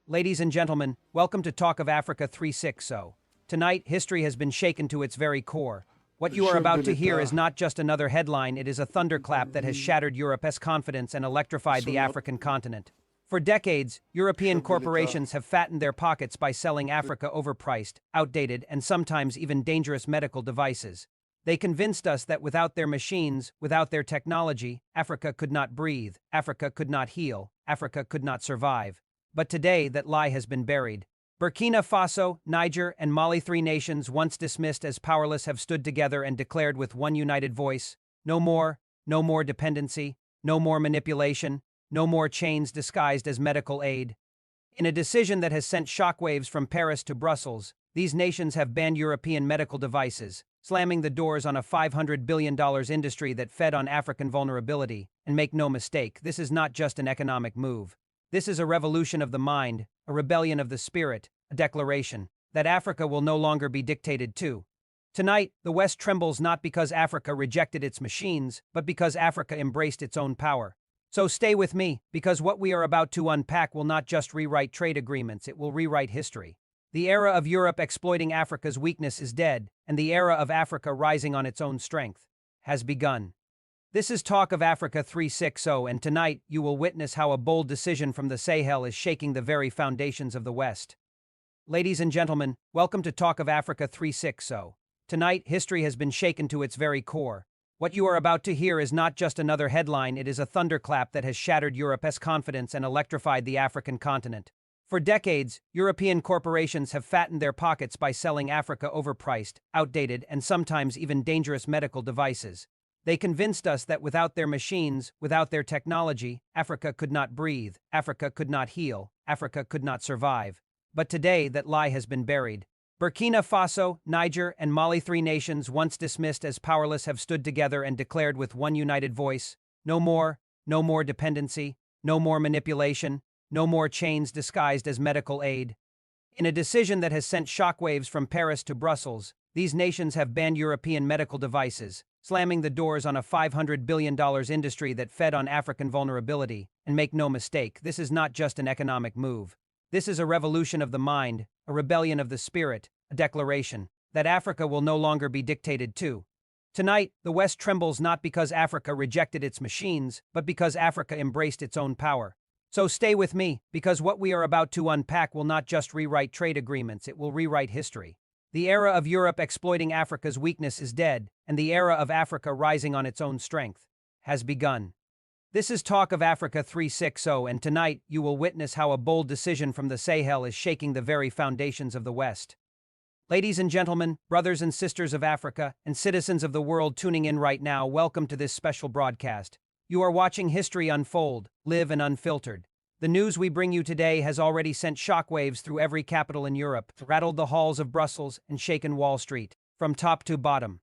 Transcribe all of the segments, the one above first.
Ladies and gentlemen, welcome to Talk of Africa 360. Tonight, history has been shaken to its very core. What you are about to hear is not just another headline, it is a thunderclap that has shattered Europe's confidence and electrified the African continent. For decades, European corporations have fattened their pockets by selling Africa overpriced, outdated, and sometimes even dangerous medical devices. They convinced us that without their machines, without their technology, Africa could not breathe, Africa could not heal, Africa could not survive. But today, that lie has been buried. Burkina Faso, Niger, and Mali, three nations once dismissed as powerless, have stood together and declared with one united voice, no more dependency, no more manipulation, no more chains disguised as medical aid. In a decision that has sent shockwaves from Paris to Brussels, these nations have banned European medical devices, slamming the doors on a $500 billion industry that fed on African vulnerability. And make no mistake, this is not just an economic move. This is a revolution of the mind, a rebellion of the spirit, a declaration that Africa will no longer be dictated to. Tonight, the West trembles not because Africa rejected its machines, but because Africa embraced its own power. So stay with me, because what we are about to unpack will not just rewrite trade agreements, it will rewrite history. The era of Europe exploiting Africa's weakness is dead, and the era of Africa rising on its own strength has begun. This is Talk of Africa 360, and tonight you will witness how a bold decision from the Sahel is shaking the very foundations of the West. Ladies and gentlemen, welcome to Talk of Africa 360. Tonight, history has been shaken to its very core. What you are about to hear is not just another headline, it is a thunderclap that has shattered Europe's confidence and electrified the African continent. For decades, European corporations have fattened their pockets by selling Africa overpriced, outdated, and sometimes even dangerous medical devices. They convinced us that without their machines, without their technology, Africa could not breathe, Africa could not heal, Africa could not survive. But today, that lie has been buried. Burkina Faso, Niger, and Mali, three nations once dismissed as powerless, have stood together and declared with one united voice, no more dependency, no more manipulation, no more chains disguised as medical aid. In a decision that has sent shockwaves from Paris to Brussels, these nations have banned European medical devices, slamming the doors on a $500 billion industry that fed on African vulnerability. And make no mistake, this is not just an economic move. This is a revolution of the mind, a rebellion of the spirit, a declaration that Africa will no longer be dictated to. Tonight, the West trembles not because Africa rejected its machines, but because Africa embraced its own power. So stay with me, because what we are about to unpack will not just rewrite trade agreements, it will rewrite history. The era of Europe exploiting Africa's weakness is dead, and the era of Africa rising on its own strength has begun. This is Talk of Africa 360, and tonight you will witness how a bold decision from the Sahel is shaking the very foundations of the West. Ladies and gentlemen, brothers and sisters of Africa, and citizens of the world tuning in right now, welcome to this special broadcast. You are watching history unfold, live and unfiltered. The news we bring you today has already sent shockwaves through every capital in Europe, rattled the halls of Brussels, and shaken Wall Street, from top to bottom.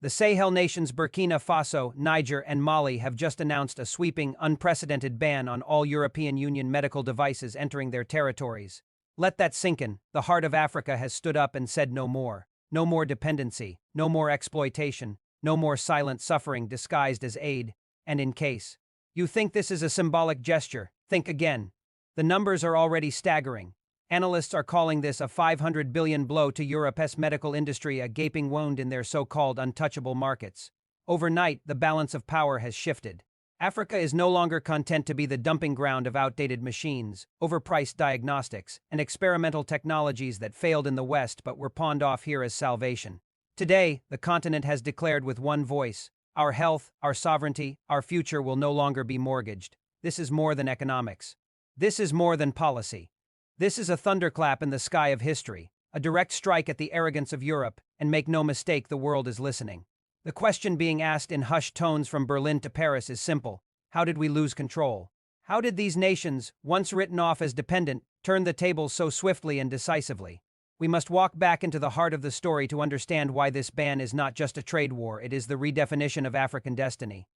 The Sahel nations Burkina Faso, Niger, and Mali have just announced a sweeping, unprecedented ban on all European Union medical devices entering their territories. Let that sink in. The heart of Africa has stood up and said no more. No more dependency, no more exploitation, no more silent suffering disguised as aid. And in case you think this is a symbolic gesture, think again. The numbers are already staggering. Analysts are calling this a $500 billion blow to Europe's medical industry, a gaping wound in their so-called untouchable markets. Overnight, the balance of power has shifted. Africa is no longer content to be the dumping ground of outdated machines, overpriced diagnostics, and experimental technologies that failed in the West but were pawned off here as salvation. Today, the continent has declared with one voice, our health, our sovereignty, our future will no longer be mortgaged. This is more than economics. This is more than policy. This is a thunderclap in the sky of history, a direct strike at the arrogance of Europe, and make no mistake, the world is listening. The question being asked in hushed tones from Berlin to Paris is simple. How did we lose control? How did these nations, once written off as dependent, turn the tables so swiftly and decisively? We must walk back into the heart of the story to understand why this ban is not just a trade war, it is the redefinition of African destiny.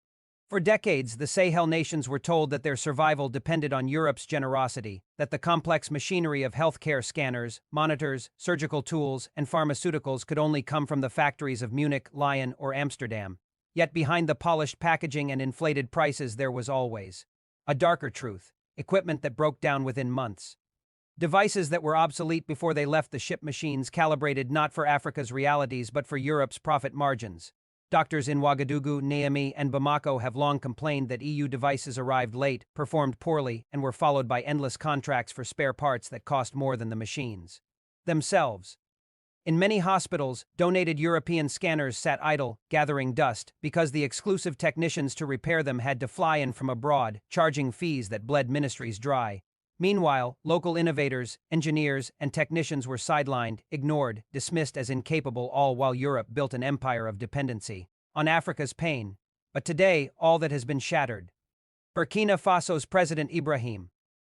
For decades, the Sahel nations were told that their survival depended on Europe's generosity, that the complex machinery of healthcare scanners, monitors, surgical tools, and pharmaceuticals could only come from the factories of Munich, Lyon, or Amsterdam. Yet behind the polished packaging and inflated prices there was always a darker truth, equipment that broke down within months. Devices that were obsolete before they left the ship, machines calibrated not for Africa's realities but for Europe's profit margins. Doctors in Ouagadougou, Niamey, and Bamako have long complained that EU devices arrived late, performed poorly, and were followed by endless contracts for spare parts that cost more than the machines themselves. In many hospitals, donated European scanners sat idle, gathering dust, because the exclusive technicians to repair them had to fly in from abroad, charging fees that bled ministries dry. Meanwhile, local innovators, engineers, and technicians were sidelined, ignored, dismissed as incapable, all while Europe built an empire of dependency on Africa's pain. But today, all that has been shattered. Burkina Faso's President Ibrahim,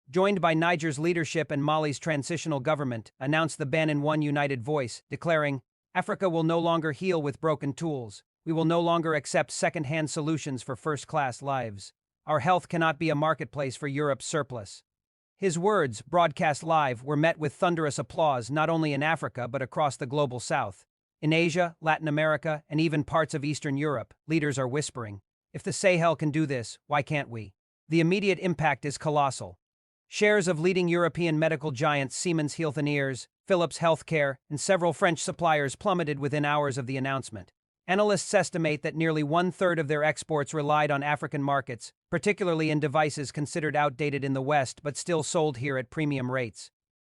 joined by Niger's leadership and Mali's transitional government, announced the ban in one united voice, declaring, "Africa will no longer heal with broken tools. We will no longer accept second-hand solutions for first-class lives. Our health cannot be a marketplace for Europe's surplus." His words, broadcast live, were met with thunderous applause not only in Africa but across the global south. In Asia, Latin America, and even parts of Eastern Europe, leaders are whispering, "If the Sahel can do this, why can't we?" The immediate impact is colossal. Shares of leading European medical giants Siemens Healthineers, Philips Healthcare, and several French suppliers plummeted within hours of the announcement. Analysts estimate that nearly one-third of their exports relied on African markets, particularly in devices considered outdated in the West but still sold here at premium rates.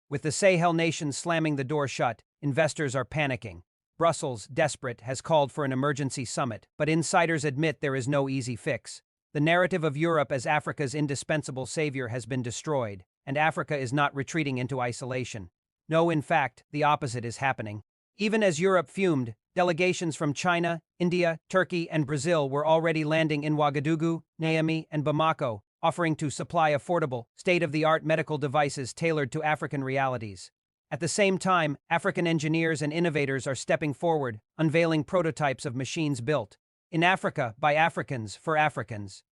With the Sahel nations slamming the door shut, investors are panicking. Brussels, desperate, has called for an emergency summit, but insiders admit there is no easy fix. The narrative of Europe as Africa's indispensable savior has been destroyed, and Africa is not retreating into isolation. No, in fact, the opposite is happening. Even as Europe fumed, delegations from China, India, Turkey, and Brazil were already landing in Ouagadougou, Niamey, and Bamako, offering to supply affordable, state-of-the-art medical devices tailored to African realities. At the same time, African engineers and innovators are stepping forward, unveiling prototypes of machines built in Africa by Africans for Africans.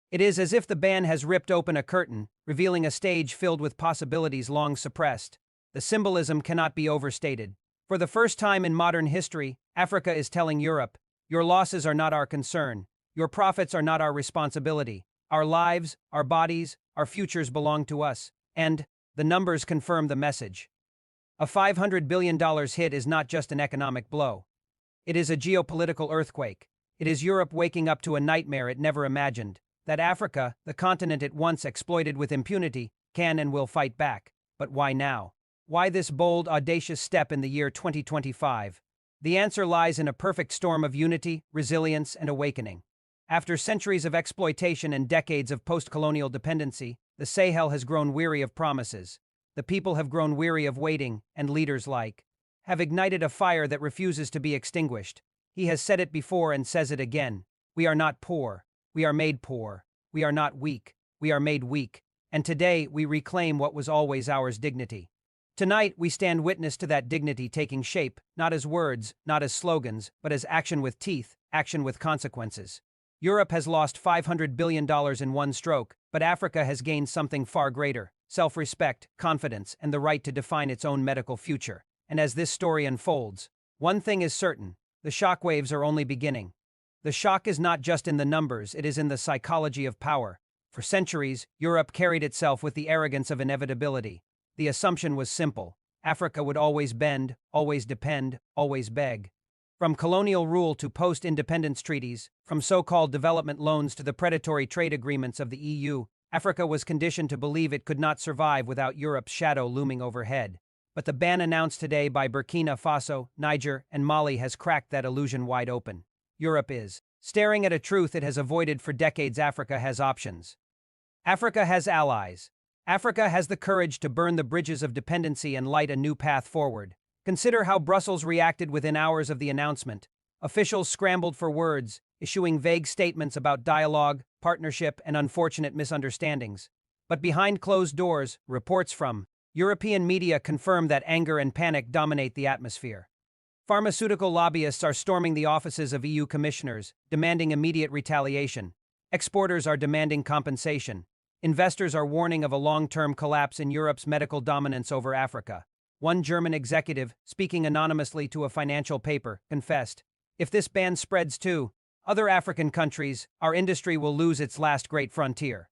It is as if the ban has ripped open a curtain, revealing a stage filled with possibilities long suppressed. The symbolism cannot be overstated. For the first time in modern history, Africa is telling Europe, "Your losses are not our concern. Your profits are not our responsibility. Our lives, our bodies, our futures belong to us." And the numbers confirm the message. A $500 billion hit is not just an economic blow. It is a geopolitical earthquake. It is Europe waking up to a nightmare it never imagined, that Africa, the continent it once exploited with impunity, can and will fight back. But why now? Why this bold, audacious step in the year 2025? The answer lies in a perfect storm of unity, resilience, and awakening. After centuries of exploitation and decades of post-colonial dependency, the Sahel has grown weary of promises. The people have grown weary of waiting, and leaders have ignited a fire that refuses to be extinguished. He has said it before and says it again. We are not poor. We are made poor. We are not weak. We are made weak. And today we reclaim what was always ours: dignity. Tonight we stand witness to that dignity taking shape, not as words, not as slogans, but as action with teeth, action with consequences. Europe has lost $500 billion in one stroke, but Africa has gained something far greater: self-respect, confidence, and the right to define its own medical future. And as this story unfolds, one thing is certain: the shockwaves are only beginning. The shock is not just in the numbers, it is in the psychology of power. For centuries, Europe carried itself with the arrogance of inevitability. The assumption was simple: Africa would always bend, always depend, always beg. From colonial rule to post-independence treaties, from so-called development loans to the predatory trade agreements of the EU, Africa was conditioned to believe it could not survive without Europe's shadow looming overhead. But the ban announced today by Burkina Faso, Niger, and Mali has cracked that illusion wide open. Europe is staring at a truth it has avoided for decades: Africa has options. Africa has allies. Africa has the courage to burn the bridges of dependency and light a new path forward. Consider how Brussels reacted within hours of the announcement. Officials scrambled for words, issuing vague statements about dialogue, partnership, and unfortunate misunderstandings. But behind closed doors, reports from European media confirm that anger and panic dominate the atmosphere. Pharmaceutical lobbyists are storming the offices of EU commissioners, demanding immediate retaliation. Exporters are demanding compensation. Investors are warning of a long-term collapse in Europe's medical dominance over Africa. One German executive, speaking anonymously to a financial paper, confessed, "If this ban spreads to other African countries, our industry will lose its last great frontier.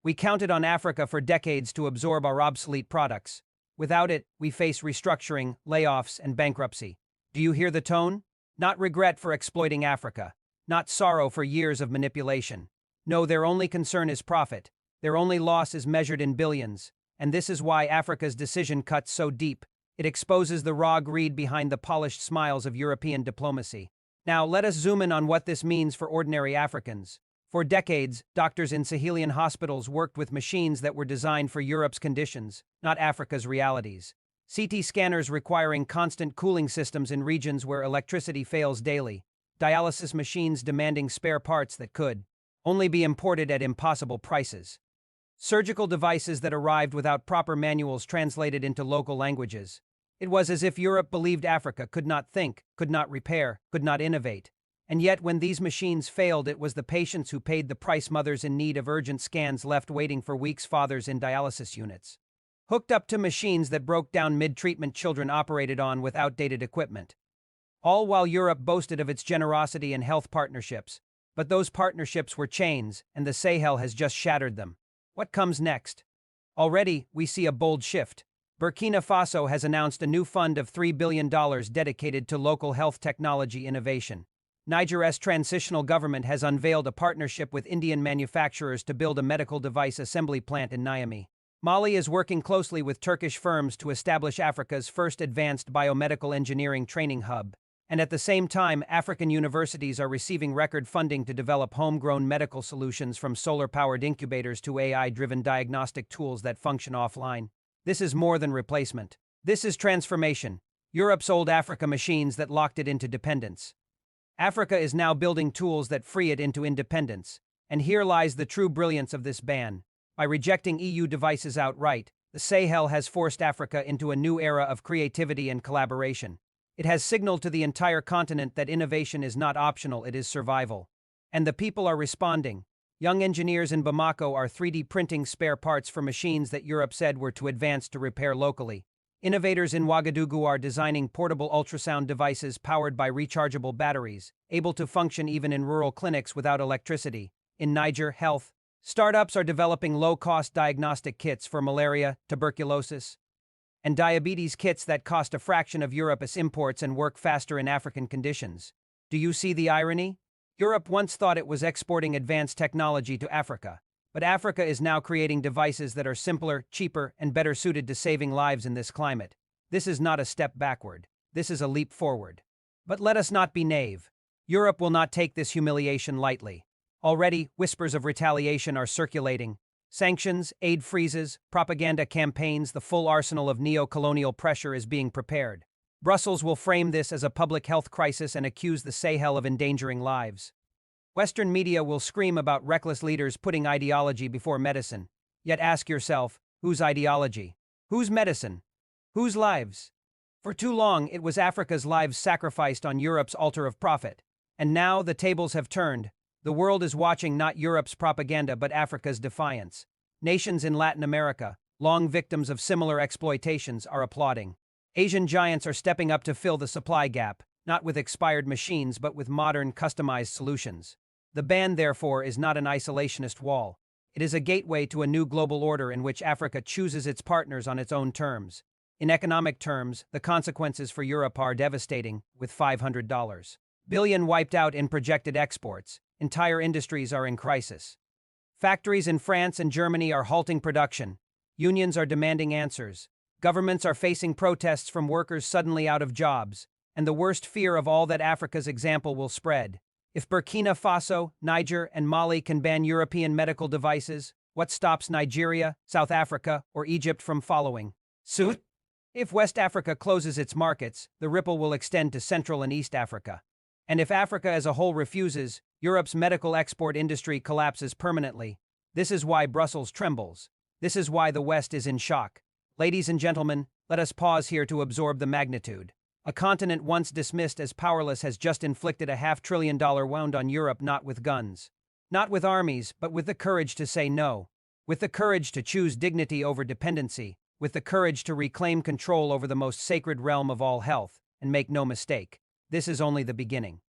We counted on Africa for decades to absorb our obsolete products. Without it, we face restructuring, layoffs, and bankruptcy. Do you hear the tone? Not regret for exploiting Africa. Not sorrow for years of manipulation. No, their only concern is profit. Their only loss is measured in billions. And this is why Africa's decision cuts so deep. It exposes the raw greed behind the polished smiles of European diplomacy. Now, let us zoom in on what this means for ordinary Africans. For decades, doctors in Sahelian hospitals worked with machines that were designed for Europe's conditions, not Africa's realities. CT scanners requiring constant cooling systems in regions where electricity fails daily. Dialysis machines demanding spare parts that could only be imported at impossible prices. Surgical devices that arrived without proper manuals translated into local languages. It was as if Europe believed Africa could not think, could not repair, could not innovate. And yet when these machines failed, it was the patients who paid the price. Mothers in need of urgent scans left waiting for weeks, fathers in dialysis units hooked up to machines that broke down mid-treatment, children operated on with outdated equipment. All while Europe boasted of its generosity and health partnerships. But those partnerships were chains, and the Sahel has just shattered them. What comes next? Already, we see a bold shift. Burkina Faso has announced a new fund of $3 billion dedicated to local health technology innovation. Niger's transitional government has unveiled a partnership with Indian manufacturers to build a medical device assembly plant in Niamey. Mali is working closely with Turkish firms to establish Africa's first advanced biomedical engineering training hub. And at the same time, African universities are receiving record funding to develop homegrown medical solutions, from solar-powered incubators to AI-driven diagnostic tools that function offline. This is more than replacement. This is transformation. Europe sold Africa machines that locked it into dependence. Africa is now building tools that free it into independence. And here lies the true brilliance of this ban. By rejecting EU devices outright, the Sahel has forced Africa into a new era of creativity and collaboration. It has signaled to the entire continent that innovation is not optional, it is survival. And the people are responding. Young engineers in Bamako are 3D printing spare parts for machines that Europe said were too advanced to repair locally. Innovators in Ouagadougou are designing portable ultrasound devices powered by rechargeable batteries, able to function even in rural clinics without electricity. In Niger, health startups are developing low-cost diagnostic kits for malaria, tuberculosis, and diabetes, kits that cost a fraction of Europe's imports and work faster in African conditions. Do you see the irony? Europe once thought it was exporting advanced technology to Africa, but Africa is now creating devices that are simpler, cheaper, and better suited to saving lives in this climate. This is not a step backward. This is a leap forward. But let us not be naive. Europe will not take this humiliation lightly. Already, whispers of retaliation are circulating. Sanctions, aid freezes, propaganda campaigns, the full arsenal of neo-colonial pressure is being prepared. Brussels will frame this as a public health crisis and accuse the Sahel of endangering lives. Western media will scream about reckless leaders putting ideology before medicine. Yet ask yourself, whose ideology? Whose medicine? Whose lives? For too long, it was Africa's lives sacrificed on Europe's altar of profit. And now the tables have turned. The world is watching not Europe's propaganda but Africa's defiance. Nations in Latin America, long victims of similar exploitations, are applauding. Asian giants are stepping up to fill the supply gap, not with expired machines but with modern, customized solutions. The ban, therefore, is not an isolationist wall. It is a gateway to a new global order in which Africa chooses its partners on its own terms. In economic terms, the consequences for Europe are devastating, with $500 billion wiped out in projected exports. Entire industries are in crisis. Factories in France and Germany are halting production. Unions are demanding answers. Governments are facing protests from workers suddenly out of jobs. And the worst fear of all, that Africa's example will spread. If Burkina Faso, Niger, and Mali can ban European medical devices, what stops Nigeria, South Africa, or Egypt from following suit? If West Africa closes its markets, the ripple will extend to Central and East Africa. And if Africa as a whole refuses, Europe's medical export industry collapses permanently. This is why Brussels trembles. This is why the West is in shock. Ladies and gentlemen, let us pause here to absorb the magnitude. A continent once dismissed as powerless has just inflicted a $500 billion wound on Europe, not with guns, not with armies, but with the courage to say no, with the courage to choose dignity over dependency, with the courage to reclaim control over the most sacred realm of all, health. And make no mistake, this is only the beginning.